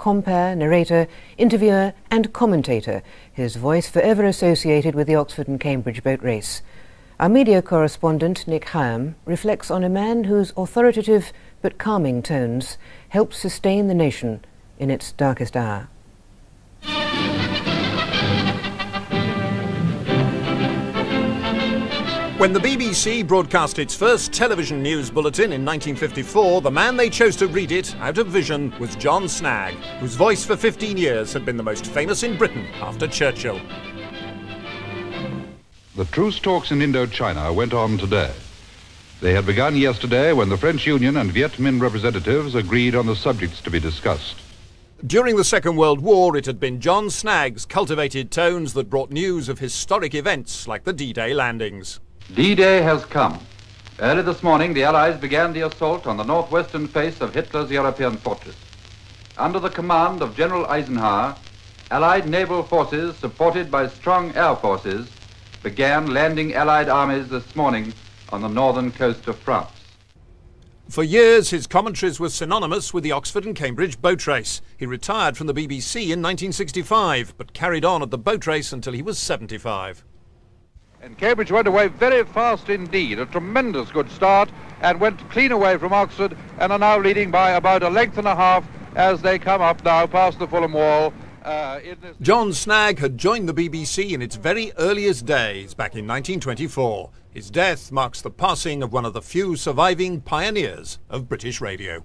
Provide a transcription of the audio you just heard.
compere, narrator, interviewer and commentator, his voice forever associated with the Oxford and Cambridge boat race. Our media correspondent, Nick Higham, reflects on a man whose authoritative but calming tones helped sustain the nation in its darkest hour. When the BBC broadcast its first television news bulletin in 1954, the man they chose to read it, out of vision, was John Snagge, whose voice for 15 years had been the most famous in Britain after Churchill. The truce talks in Indochina went on today. They had begun yesterday when the French Union and Viet Minh representatives agreed on the subjects to be discussed. During the Second World War, it had been John Snagge's cultivated tones that brought news of historic events like the D-Day landings. D-Day has come. Early this morning, the Allies began the assault on the northwestern face of Hitler's European fortress. Under the command of General Eisenhower, Allied naval forces, supported by strong air forces, began landing Allied armies this morning on the northern coast of France. For years, his commentaries were synonymous with the Oxford and Cambridge boat race. He retired from the BBC in 1965, but carried on at the boat race until he was 75. And Cambridge went away very fast indeed, a tremendous good start, and went clean away from Oxford and are now leading by about a length and a half as they come up now past the Fulham Wall. John Snagge had joined the BBC in its very earliest days back in 1924. His death marks the passing of one of the few surviving pioneers of British radio.